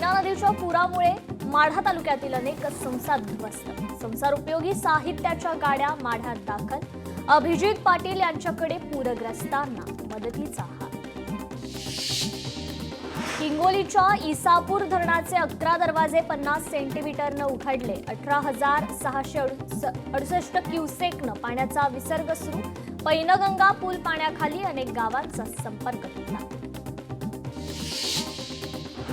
सीना नदीच्या पुरामुळे माढा तालुक्यातील अनेक संसार उद्ध्वस्त. संसार उपयोगी साहित्याच्या गाड्या माढ्यात दाखल. अभिजित पाटील यांच्याकडे पूरग्रस्तांना मदतीचा हात. हिंगोलीच्या इसापूर धरणाचे 11 दरवाजे 50 सेंटीमीटरनं उघडले. 18,668 क्युसेकनं पाण्याचा विसर्ग सुरू. पैनगंगा पूल पाण्याखाली, अनेक गावांचा संपर्क तुटला.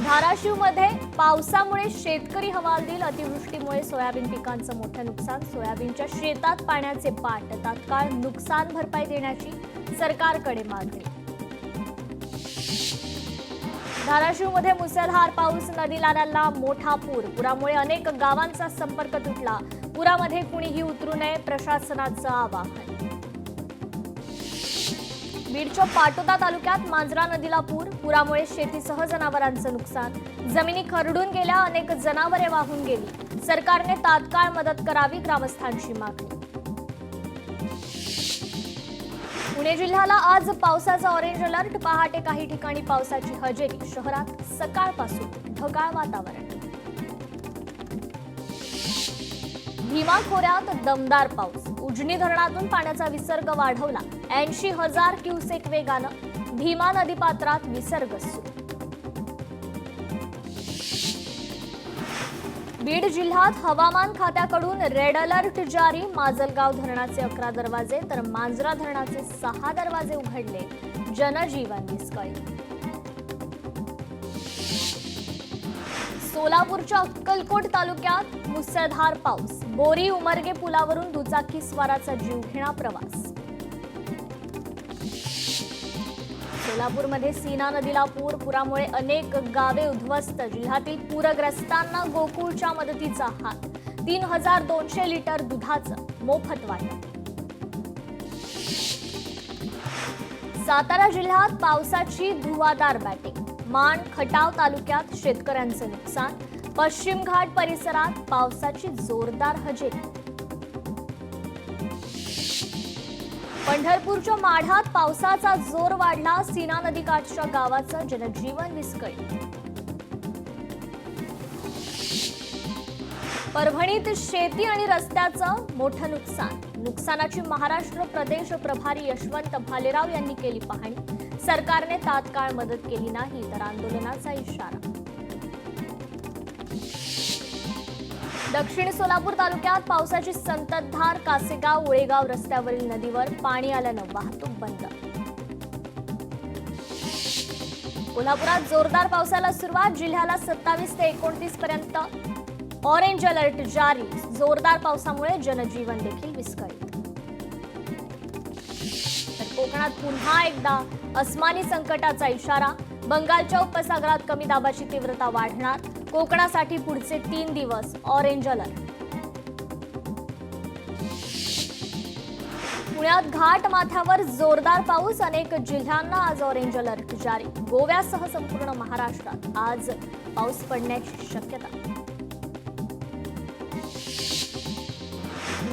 धाराशिवमध्ये पावसामुळे शेतकरी हवालदिल. अतिवृष्टीमुळे सोयाबीन पिकांचं मोठं नुकसान. सोयाबीनच्या शेतात पाण्याचे पाट. तात्काळ नुकसान भरपाई देण्याची सरकारकडे मागणी. धाराशिवमध्ये मुसळधार पाऊस. नदी नाल्यांना मोठा पूर. पुरामुळे अनेक गावांचा संपर्क तुटला. पुरामध्ये कुणीही उतरू नये, प्रशासनाचं आवाहन. बीडच्या पाटोदा तालुक्यात मांजरा नदीला पूर. पुरामुळे शेतीसह जनावरांचं नुकसान. जमिनी खरडून गेल्या. अनेक जनावरे वाहून गेली. सरकारने तात्काळ मदत करावी, ग्रामस्थांची मागणी. पुणे जिल्ह्याला आज पावसाचा ऑरेंज अलर्ट. पहाटे काही ठिकाणी पावसाची हजेरी. शहरात सकाळपासून ढगाळ वातावरण. भीमा खोऱ्यात दमदार पाऊस. उजनी धरणातून पाण्याचा विसर्ग वाढवला. 80,000 क्युसेक वेगानं भीमा नदीपात्रात विसर्ग सुरू. बीड जिल्ह्यात हवामान खात्याकडून रेड अलर्ट जारी. माजलगाव धरणाचे 11 दरवाजे तर मांजरा धरणाचे 6 दरवाजे उघडले. जनजीवन विस्कळीत. सोलापूरच्या अक्कलकोट तालुक्यात मुसळधार पाऊस. बोरी उमरगे पुलावरून दुचाकी स्वाराचा जीवघेणा प्रवास. सोलापूरमध्ये सीना नदीला पूर. पुरामुळे अनेक गावे उद्ध्वस्त. जिल्ह्यातील पूरग्रस्तांना गोकुळच्या मदतीचा हात. 3,200 लिटर दुधाचं मोफत वाटप. सातारा जिल्ह्यात पावसाची धुवाधार बॅटिंग. माण खटाव तालुक्यात शेतकऱ्यांचं नुकसान. पश्चिम घाट परिसरात पावसाची जोरदार हजेरी. पंढरपूरच्या माढ्यात पावसाचा जोर वाढला. सीना नदीकाठच्या गावाचं जनजीवन विस्कळीत. परभणीत शेती आणि रस्त्याचं मोठं नुकसान. नुकसानाची महाराष्ट्र प्रदेश प्रभारी यशवंत भालेराव यांनी केली पाहणी. सरकारने तात्काळ मदत केली नाही तर आंदोलनाचा इशारा. दक्षिण सोलापूर तालुक्यात पावसाची संततधार. कासेगाव उळेगाव रस्त्यावरील नदीवर पाणी आल्यानं वाहतूक बंद. कोल्हापुरात जोरदार पावसाला सुरुवात. जिल्ह्याला 27 ते 29 पर्यंत ऑरेंज अलर्ट जारी. जोरदार पावसामुळे जनजीवन देखील विस्कळीत. तर कोकणात पुन्हा एकदा अस्मानी संकटाचा इशारा. बंगालच्या उपसागरात कमी दाबाची तीव्रता वाढणार. कोकणासाठी पुढचे 3 दिवस ऑरेंज अलर्ट. पुण्यात घाट माथ्यावर जोरदार पाऊस. अनेक जिल्ह्यांना आज ऑरेंज अलर्ट जारी. गोव्यासह संपूर्ण महाराष्ट्रात आज पाऊस पडण्याची शक्यता.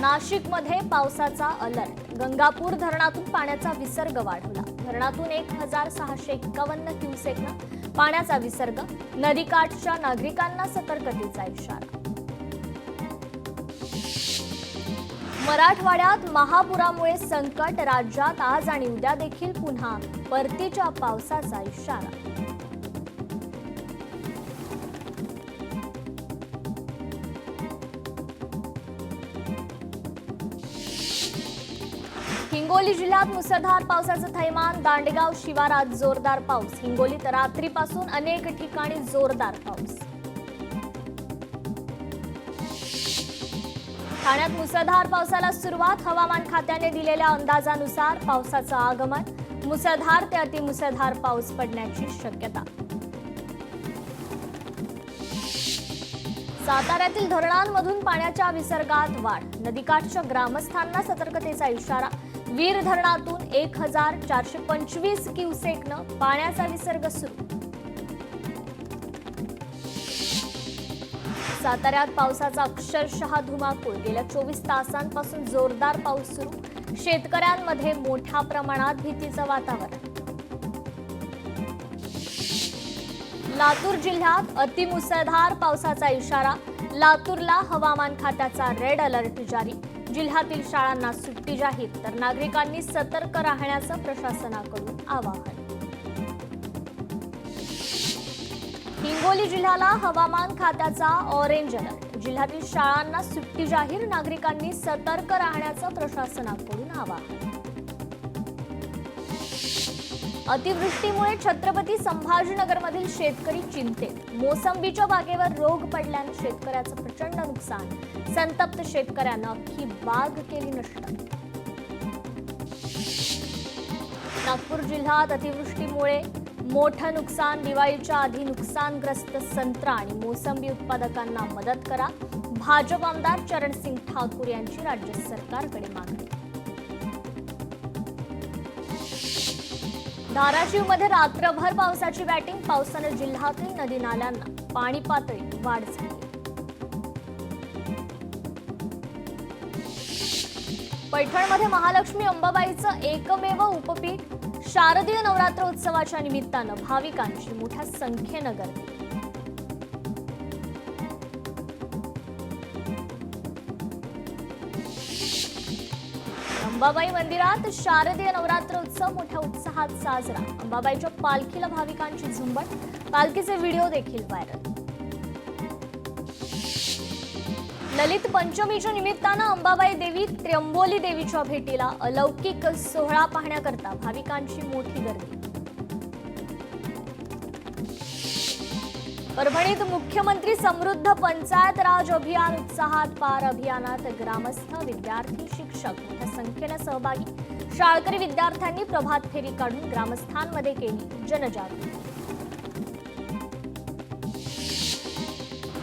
नाशिकमध्ये पावसाचा अलर्ट. गंगापूर धरणातून पाण्याचा विसर्ग वाढवला. धरणातून 1,651 क्युसेकनं पाण्याचा विसर्ग. नदीकाठच्या नागरिकांना सतर्कतेचा इशारा. मराठवाड्यात महापुरामुळे संकट. राज्यात आज आणि उद्या देखील पुन्हा परतीच्या पावसाचा इशारा. हिंगोली जिल्ह्यात मुसळधार पावसाचं थैमान. दांडेगाव शिवारात जोरदार पाऊस. हिंगोलीत रात्रीपासून अनेक ठिकाणी जोरदार पाऊस. ठाण्यात मुसळधार पावसाला सुरुवात. हवामान खात्याने दिलेल्या अंदाजानुसार पावसाचं आगमन. मुसळधार ते अतिमुसळधार पाऊस पडण्याची शक्यता. साताऱ्यातील धरणांमधून पाण्याच्या विसर्गात वाढ. नदीकाठच्या ग्रामस्थांना सतर्कतेचा इशारा. वीर धरणातून 1,425 क्युसेकनं पाण्याचा विसर्ग सुरू. साताऱ्यात पावसाचा अक्षरशः धुमाकूळ. गेल्या 24 तासांपासून जोरदार पाऊस सुरू. शेतकऱ्यांमध्ये मोठ्या प्रमाणात भीतीचं वातावरण. लातूर जिल्ह्यात अतिमुसळधार पावसाचा इशारा. लातूरला हवामान खात्याचा रेड अलर्ट जारी. जिल्ह्यातील शाळांना सुट्टी जाहीर, तर नागरिकांनी सतर्क राहण्याचं प्रशासनाकडून आवाहन. हिंगोली जिल्ह्याला हवामान खात्याचा ऑरेंज अलर्ट. जिल्ह्यातील शाळांना सुट्टी जाहीर, नागरिकांनी सतर्क राहण्याचं प्रशासनाकडून आवाहन. अतिवृष्टीमुळे छत्रपती संभाजीनगरमधील शेतकरी चिंतेत. मोसंबीच्या बागेवर रोग पडल्याने शेतकऱ्याचं प्रचंड नुकसान. संतप्त शेतकऱ्यानं अख्खी बाग केली नष्ट. नागपूर जिल्ह्यात अतिवृष्टीमुळे मोठं नुकसान. दिवाळीच्या आधी नुकसानग्रस्त संत्रा आणि मोसंबी उत्पादकांना मदत करा. भाजप आमदार चरणसिंग ठाकूर यांची राज्य सरकारकडे मागणी. धाराशिवमध्ये रात्रभर पावसाची बॅटिंग. पावसाने जिल्ह्यातील नदी नाल्यांना पाणी पातळीत वाढ झाली. पैठणमध्ये महालक्ष्मी अंबाबाईचं एकमेव उपपीठ. शारदीय नवरात्र उत्सवाच्या निमित्तानं भाविकांची मोठ्या संख्येनं गर्दी. अंबाबाई मंदिरात शारदीय नवरात्र उत्सव मोठ्या उत्साहात साजरा. अंबाबाईच्या पालखीला भाविकांची झुंबड. पालखीचे व्हिडिओ देखील व्हायरल. ललित पंचमीच्या निमित्तानं अंबाबाई देवी त्र्यंबोली देवीच्या भेटीला. अलौकिक सोहळा पाहण्याकरता भाविकांची मोठी गर्दी. परभणीत मुख्यमंत्री समृद्ध पंचायत राज अभियान उत्साहात पार. अभियानात ग्रामस्थ, विद्यार्थी, शिक्षक मोठ्या संख्येनं सहभागी. शाळकरी विद्यार्थ्यांनी प्रभात फेरी काढून ग्रामस्थांमध्ये केली जनजागृती.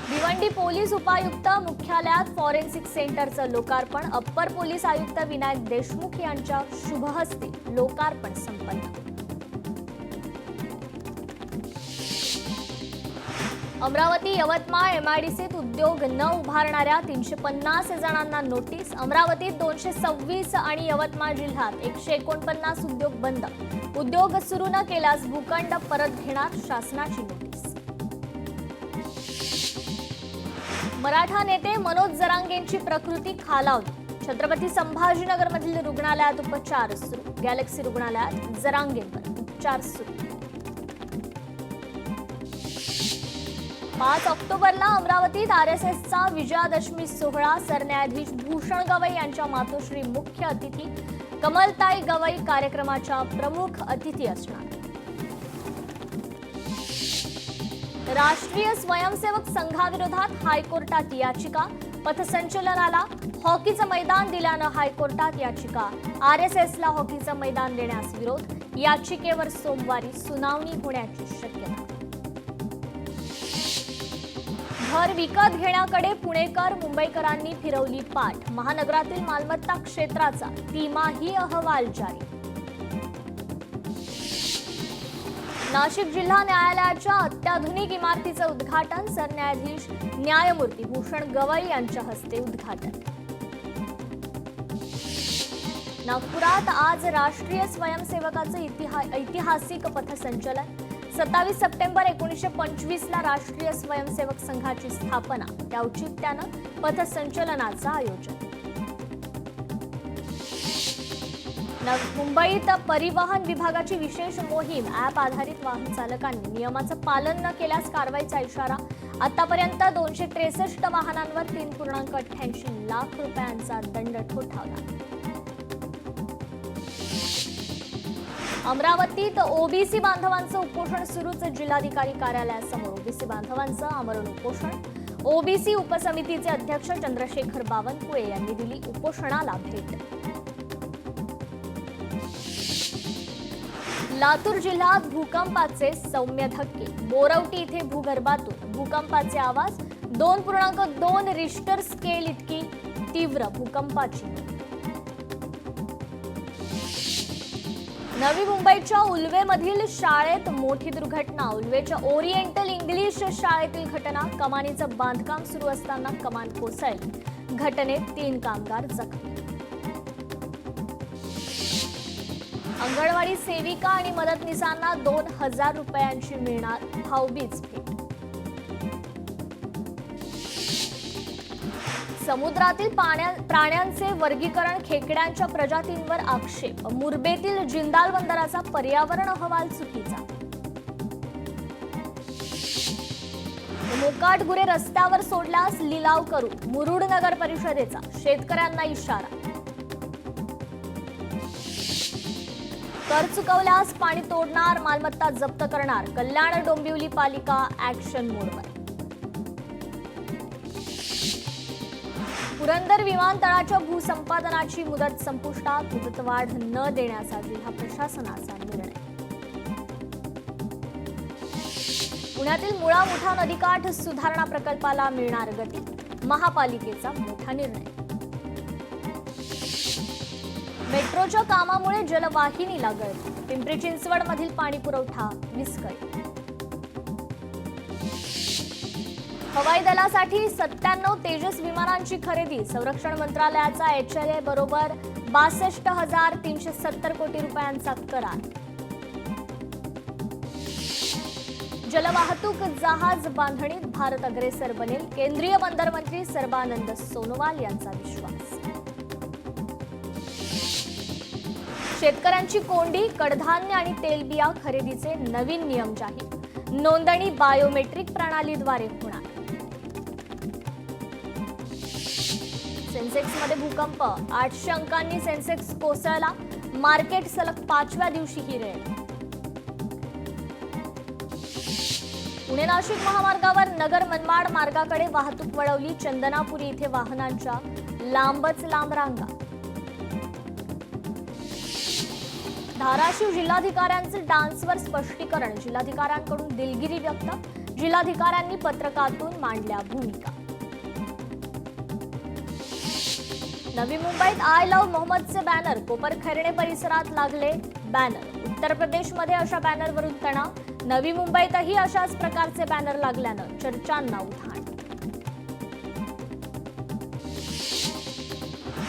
भिवंडी पोलीस उपायुक्त मुख्यालयात फॉरेन्सिक सेंटरचं लोकार्पण. अप्पर पोलीस आयुक्त विनायक देशमुख यांच्या शुभहस्ते लोकार्पण संपन्न. अमरावती यवतमाळ एमआयडीसीत उद्योग न उभारणाऱ्या 350 जणांना नोटीस. अमरावतीत 226 आणि यवतमाळ जिल्ह्यात 149 उद्योग बंद. उद्योग सुरू न केल्यास भूखंड परत घेणार, शासनाची नोटीस. मराठा नेते मनोज जरांगेंची प्रकृती खालावली. छत्रपती संभाजीनगरमधील रुग्णालयात उपचार सुरू. गॅलेक्सी रुग्णालयात जरांगेंवर उपचार सुरू. 5 ऑक्टोबरला अमरावतीत आरएसएसचा विजयादशमी सोहळा. सरन्यायाधीश भूषण गवई यांच्या मातोश्री मुख्य अतिथी. कमलताई गवई कार्यक्रमाच्या प्रमुख अतिथी असणार. राष्ट्रीय स्वयंसेवक संघाविरोधात हायकोर्टात याचिका. पथसंचलनाला हॉकीचं मैदान दिल्यानं हायकोर्टात याचिका. आरएसएसला हॉकीचं मैदान देण्यास विरोध. याचिकेवर सोमवारी सुनावणी होण्याची शक्यता. घर विकत घेण्याकडे पुणेकर मुंबईकरांनी फिरवली पाठ. महानगरातील मालमत्ता क्षेत्राचा तिमाही अहवाल जारी. नाशिक जिल्हा न्यायालयाच्या अत्याधुनिक इमारतीचं उद्घाटन. सरन्यायाधीश न्यायमूर्ती भूषण गवई यांच्या हस्ते उद्घाटन. नागपुरात आज राष्ट्रीय स्वयंसेवकाचं ऐतिहासिक पथसंचलन. 27 सप्टेंबर 1925 ला राष्ट्रीय स्वयंसेवक संघाची स्थापना. त्या औचित्यानं पथसंचलनाचं आयोजन. मुंबईत परिवहन विभागाची विशेष मोहीम. ॲप आधारित वाहन चालकांनी नियमाचं पालन न केल्यास कारवाईचा इशारा. आतापर्यंत 263 वाहनांवर 3.88 लाख रुपयांचा दंड ठोठावला. अमरावतीत ओबीसी बांधवांचं उपोषण सुरूच. जिल्हाधिकारी कार्यालयासमोर ओबीसी बांधवांचं आमरण उपोषण. ओबीसी उपसमितीचे अध्यक्ष चंद्रशेखर बावनकुळे यांनी दिली उपोषणाला भेट. लातूर जिल्ह्यात भूकंपाचे सौम्य धक्के. बोरवटी इथे भूगर्भातून भूकंपाचे आवाज. 2.2 रिश्टर स्केल इतकी तीव्र भूकंपाची. नवी मुंबईच्या उल्वेमधील शाळेत मोठी दुर्घटना. उल्वेच्या ओरिएंटल इंग्लिश शाळेतील घटना. कमानीचं बांधकाम सुरू असताना कमान कोसळली. घटनेत 3 कामगार जखमी. अंगणवाडी सेविका आणि मदतनीसांना 2,000 रुपयांची मिळणार भाऊबीज भेट. समुद्रातील प्राण्यांचे वर्गीकरण, खेकड्यांच्या प्रजातींवर आक्षेप. मुरबेतील जिंदाल बंदराचा पर्यावरण अहवाल चुकीचा. मोकाट गुरे रस्त्यावर सोडल्यास लिलाव करू, मुरुड नगर परिषदेचा शेतकऱ्यांना इशारा. कर चुकवल्यास पाणी तोडणार, मालमत्ता जप्त करणार. कल्याण डोंबिवली पालिका ऍक्शन मोडवर. पुरंदर विमानतळाच्या भूसंपादनाची मुदत संपुष्टात, मुदतवाढ न देण्याचा जिल्हा प्रशासनाचा निर्णय. पुण्यातील मुळा मुठा नदीकाठ सुधारणा प्रकल्पाला मिळणार गती, महापालिकेचा मोठा निर्णय. मेट्रोच्या कामामुळे जलवाहिनीला गळती, पिंपरी चिंचवड मधील पाणी पुरवठा विस्कळीत. हवाई दलासाठी 97 तेजस विमानांची खरेदी, संरक्षण मंत्रालयाचा HLA बरोबर 62,370 कोटी रुपयांचा करार. जलवाहतूक जहाज बांधणीत भारत अग्रेसर बनेल, केंद्रीय बंदर मंत्री सर्बानंद सोनोवाल यांचा विश्वास. शेतकऱ्यांची कोंडी, कडधान्य आणि तेलबिया खरेदीचे नवीन नियम जाहीर, नोंदणी बायोमेट्रिक प्रणालीद्वारे होणार. सेन्सेक्समध्ये भूकंप, 800 अंकांनी सेन्सेक्स कोसळला, मार्केट सलग 5व्या दिवशी ही रेड. पुणे नाशिक महामार्गावर नगर मनमाड मार्गाकडे वाहतूक वळवली, चंदनापुरी इथे वाहनांच्या लांबच लांब रांगा. धाराशिव जिल्हाधिकाऱ्यांचे डान्सवर स्पष्टीकरण, जिल्हाधिकाऱ्यांकडून दिलगिरी व्यक्त, जिल्हाधिकाऱ्यांनी पत्रकातून मांडल्या भूमिका. नवी मुंबईत आय लव्ह मोहम्मदचे बॅनर, कोपरखैरणे परिसरात लागले बॅनर. उत्तर प्रदेशमध्ये अशा बॅनरवरून तणाव, नवी मुंबईतही अशाच प्रकारचे बॅनर लागल्यानं चर्चांना उधाण.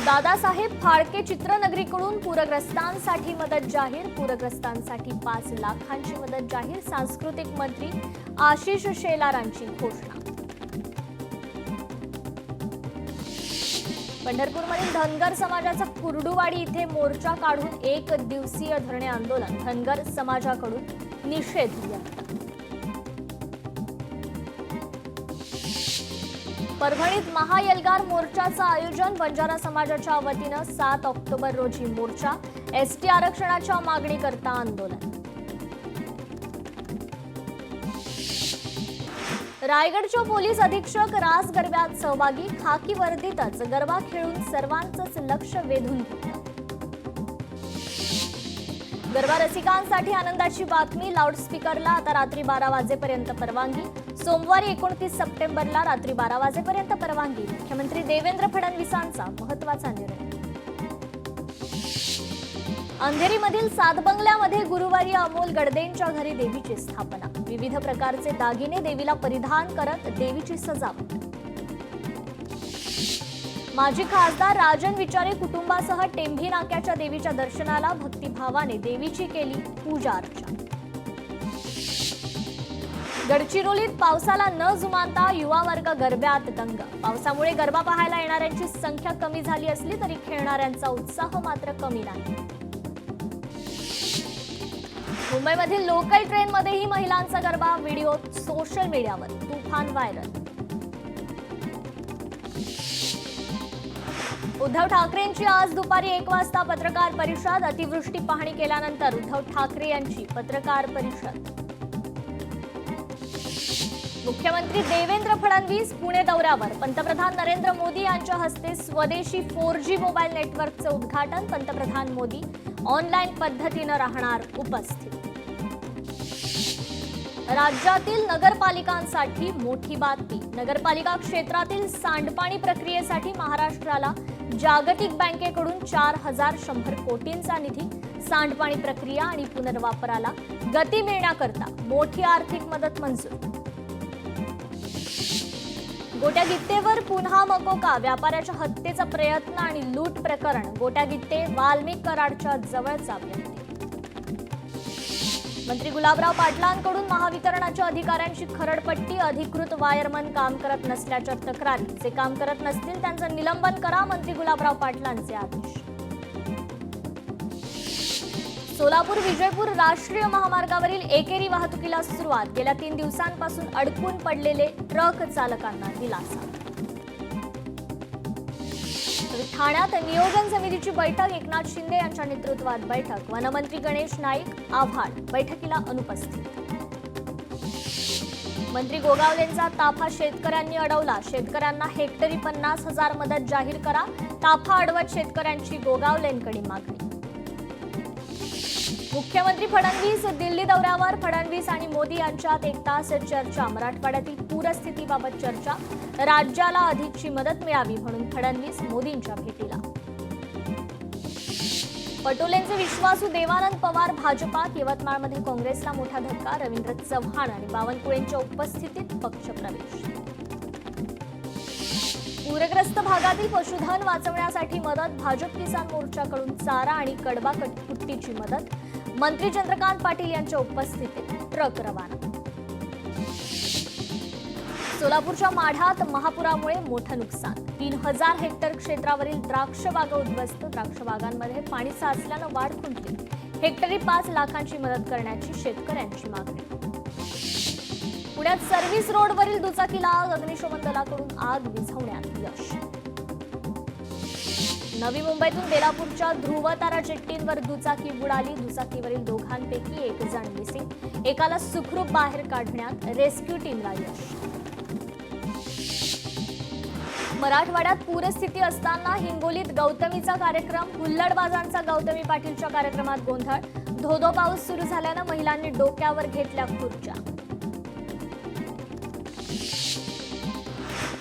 दादासाहेब फाळके चित्रनगरीकडून पूरग्रस्तांसाठी मदत जाहीर, पूरग्रस्तांसाठी 5 लाखांची मदत जाहीर, सांस्कृतिक मंत्री आशिष शेलारांची घोषणा. पंढरपूरमधील धनगर समाजाचा कुर्डुवाडी इथे मोर्चा काढून 1 दिवसीय धरणे आंदोलन, धनगर समाजाकडून निषेध व्यक्त. परभणीत महाएल्गार मोर्चाचं आयोजन, बंजारा समाजाच्या वतीनं 7 ऑक्टोबर रोजी मोर्चा, ST आरक्षणाच्या मागणीकरता आंदोलन. रायगडच्या पोलीस अधीक्षक रास गरब्यात सहभागी, खाकी वर्दीतच गरबा खेळून सर्वांचंच लक्ष वेधून घेतलं. गरबा रसिकांसाठी आनंदाची बातमी, लाऊडस्पीकरला आता रात्री 12 वाजेपर्यंत परवानगी, सोमवारी 29 सप्टेंबरला रात्री 12 वाजेपर्यंत परवानगी, मुख्यमंत्री देवेंद्र फडणवीसांचा महत्त्वाचा निर्णय. अंधेरीमधील सातबंगल्यामध्ये गुरुवारी अमोल गडदेंच्या घरी देवीची स्थापना, विविध प्रकारचे दागिने देवीला परिधान करत देवीची सजावट. माजी खासदार राजन विचारे कुटुंबासह टेंभी नाक्याच्या देवीच्या दर्शनाला, भक्तिभावाने देवीची केली पूजा अर्चा. गडचिरोलीत पावसाला न जुमानता युवा वर्ग गरब्यात दंग, पावसामुळे गरबा पाहायला येणाऱ्यांची संख्या कमी झाली असली तरी खेळणाऱ्यांचा उत्साह मात्र कमी नाही. मुंबईमधील लोकल ट्रेनमध्येही महिलांचा गरबा, व्हिडिओ सोशल मीडियावर तुफान व्हायरल. उद्धव ठाकरेंची आज दुपारी 1 वाजता पत्रकार परिषद, अतिवृष्टी पाहणी केल्यानंतर उद्धव ठाकरे यांची पत्रकार परिषद. मुख्यमंत्री देवेंद्र फडणवीस पुणे दौऱ्यावर, पंतप्रधान नरेंद्र मोदी यांच्या हस्ते स्वदेशी 4G मोबाईल नेटवर्कचे उद्घाटन, पंतप्रधान मोदी ऑनलाईन पद्धतीनं राहणार उपस्थित. राज्यातील नगरपालिकांसाठी मोठी बातमी, नगरपालिका क्षेत्रातील सांडपाणी प्रक्रियेसाठी महाराष्ट्राला जागतिक बँकेकडून 4,100 कोटींचा निधी, सांडपाणी प्रक्रिया आणि पुनर्वापराला गती मिळण्याकरता मोठी आर्थिक मदत मंजूर. गोट्या गित्तेवर पुन्हा मकोका, व्यापाऱ्याच्या हत्येचा प्रयत्न आणि लूट प्रकरण, गोट्या गित्ते वाल्मिक कराडच्या जवळचा व्यक्ती. मंत्री गुलाबराव पाटलांकडून महावितरणाच्या अधिकाऱ्यांची खरडपट्टी. अधिकृत वायरमन काम करत नसल्याच्या तक्रारी. जे काम करत नसतील त्यांचं निलंबन करा. मंत्री गुलाबराव पाटलांचे आदेश. सोलापूर विजयपूर राष्ट्रीय महामार्गावरील एकेरी वाहतुकीला सुरुवात. गेल्या 3 दिवसांपासून अडकून पडलेले ट्रक चालकांना दिलासा. ठाण्यात नियोजन समितीची बैठक. एकनाथ शिंदे यांच्या नेतृत्वात बैठक. वनमंत्री गणेश नाईक आव्हाड बैठकीला अनुपस्थित. मंत्री गोगावलेंचा ताफा शेतकऱ्यांनी अडवला. शेतकऱ्यांना हेक्टरी 50,000 मदत जाहीर करा. ताफा अडवत शेतकऱ्यांची गोगावलेंकडे मागणी. मुख्यमंत्री फडणवीस दिल्ली दौऱ्यावर. फडणवीस आणि मोदी यांच्यात 1 तास चर्चा. मराठवाड्यातील पूरस्थितीबाबत चर्चा. राज्याला अधिकची मदत मिळावी म्हणून फडणवीस मोदींच्या भेटीला. पटोलेंचे विश्वासू देवानंद पवार भाजपात. यवतमाळमध्ये काँग्रेसला मोठा धक्का. रवींद्र चव्हाण आणि बावनकुळेंच्या उपस्थितीत पक्षप्रवेश. पूरग्रस्त भागातील पशुधन वाचवण्यासाठी मदत. भाजप किसान मोर्चाकडून चारा आणि कडबा कुट्टीची मदत. मंत्री चंद्रकांत पाटील यांच्या उपस्थितीत ट्रक रवाना. सोलापूरच्या माढ्यात महापुरामुळे मोठं नुकसान. 3000 हेक्टर क्षेत्रावरील द्राक्ष बागा उद्ध्वस्त. द्राक्ष बागांमध्ये पाणी साचल्यानं वाढ खुंटली. हेक्टरी 5 लाखांची मदत करण्याची शेतकऱ्यांची मागणी. पुण्यात सर्व्हिस रोडवरील दुचाकीला आग. अग्निशमन दलाकडून आग विझवण्यात यश. नवी मुंबईतून बेलापूरच्या ध्रुवतारा जेट्टींवर दुचाकी बुडाली. दुचाकीवरील दोघांपैकी 1 जण मिसिंग. एकाला सुखरूप बाहेर काढण्यात रेस्क्यू टीमला यश. मराठवाड्यात पूरस्थिती असताना हिंगोलीत गौतमीचा कार्यक्रम. हुल्लडबाजांचा गौतमी पाटीलच्या कार्यक्रमात गोंधळ. धोधो पाऊस सुरू झाल्यानं महिलांनी डोक्यावर घेतल्या खुर्च्या.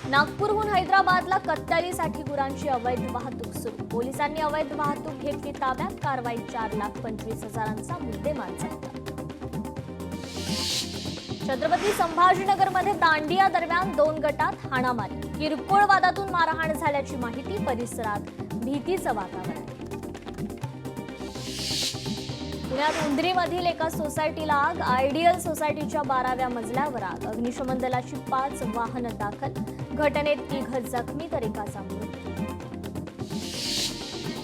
नागपूरहून हैदराबादला कत्तलीसाठी गुरांची अवैध वाहतूक सुरू. पोलिसांनी अवैध वाहतूक घेतली ताब्यात. कारवाई. 4,25,000चा मुद्देमाल जप्त. छत्रपती संभाजीनगरमध्ये दांडिया दरम्यान 2 गटात हाणामारी. किरकोळ वादातून मारहाण झाल्याची माहिती. परिसरात भीतीचं वातावरण. पुण्यात उंद्रीमधील एका सोसायटीला आग. आयडियल सोसायटीच्या 12व्या मजल्यावर आग. अग्निशमन दलाची 5 वाहनं दाखल. घटनेत 3 जखमी तर एकाचा मृत्यू.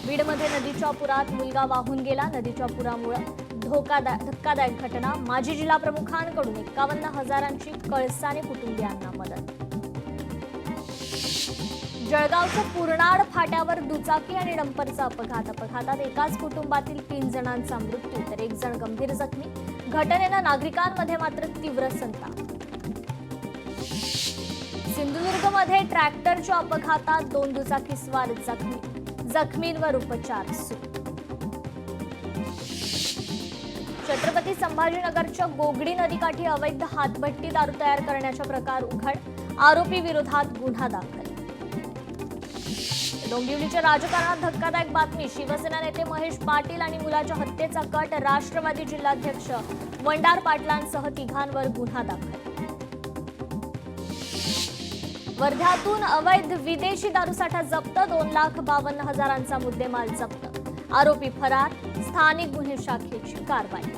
बीडमध्ये नदीच्या पुरात मुलगा वाहून गेला. नदीच्या पुरामुळे धक्कादायक घटना. माजी जिल्हा प्रमुखांकडून 51,000ची कळसाने कुटुंबियांना मदत. जळगावच्या पूर्णाड फाट्यावर दुचाकी आणि डंपरचा अपघात. अपघातात एकाच कुटुंबातील 3 जणांचा मृत्यू तर 1 जण गंभीर जखमी. घटनेनं नागरिकांमध्ये मात्र तीव्र संताप. सिंधुदुर्गमध्ये ट्रॅक्टरच्या अपघातात 2 दुचाकीस्वार जखमी. जखमींवर उपचार सुरू. छत्रपती संभाजीनगरच्या गोगडी नदीकाठी अवैध हातभट्टी दारू तयार करण्याचा प्रकार उघड. आरोपी विरोधात गुन्हा दाखल. डोंबिवलीच्या राजकारणात धक्कादायक बातमी. शिवसेना नेते महेश पाटील आणि मुलाच्या हत्येचा कट. राष्ट्रवादी जिल्हाध्यक्ष वंडार पाटलांसह 3घांवर गुन्हा दाखल. वर्ध्यातून अवैध विदेशी दारूसाठा जप्त. 2,52,000चा मुद्देमाल जप्त. आरोपी फरार. स्थानिक गुन्हे शाखेची कारवाई.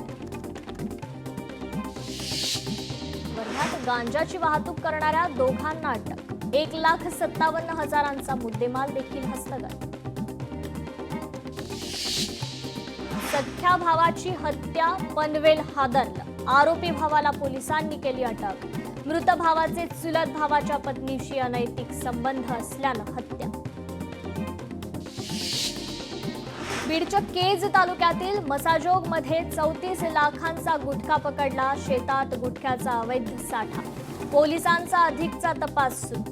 वर्ध्यात गांजाची वाहतूक करणाऱ्या 2घांना अटक. 1,57,000चा मुद्देमाल देखील हस्तगत. सख्या भावाची हत्या. पनवेल हादरलं. आरोपी भावाला पोलिसांनी केली अटक. मृत भावाचे चुलत भावाच्या पत्नीशी अनैतिक संबंध असल्यानं हत्या. बीडच्या केज तालुक्यातील मसाजोगमध्ये 34 लाखांचा गुटखा पकडला. शेतात गुटख्याचा अवैध साठा. पोलिसांचा अधिकचा तपास सुरू.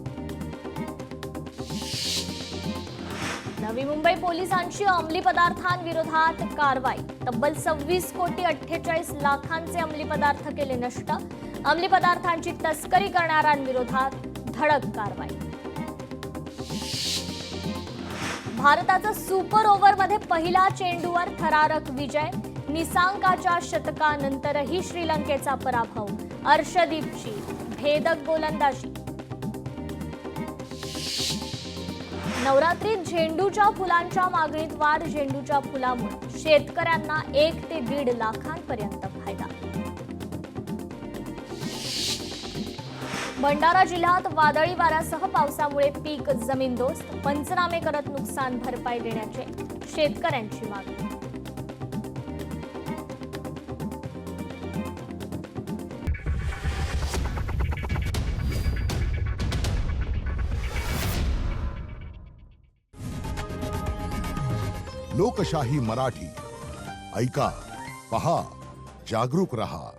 नवी मुंबई पोलिसांची अंमली पदार्थांविरोधात कारवाई. तब्बल 26 कोटी 48 लाखांचे अंमली पदार्थ केले नष्ट. अंमली पदार्थांची तस्करी करणाऱ्यांविरोधात धडक कारवाई. भारताचा सुपर ओव्हरमध्ये पहिला चेंडूवर थरारक विजय. निसांकाच्या शतकानंतरही श्रीलंकेचा पराभव. अर्शदीपची भेदक गोलंदाजी. नवरात्रीत झेंडूच्या फुलांच्या मागणीत वाढ. झेंडूच्या फुलामुळे शेतकऱ्यांना 1 ते 1.5 लाखांपर्यंत फायदा. भंडारा जिल्ह्यात वादळी वाऱ्यासह पावसामुळे पीक जमीनदोस्त, पंचनामे करत नुकसान भरपाई देण्याचे शेतकऱ्यांची मागणी. लोकशाही मराठी ऐका, पहा, जागरूक रहा.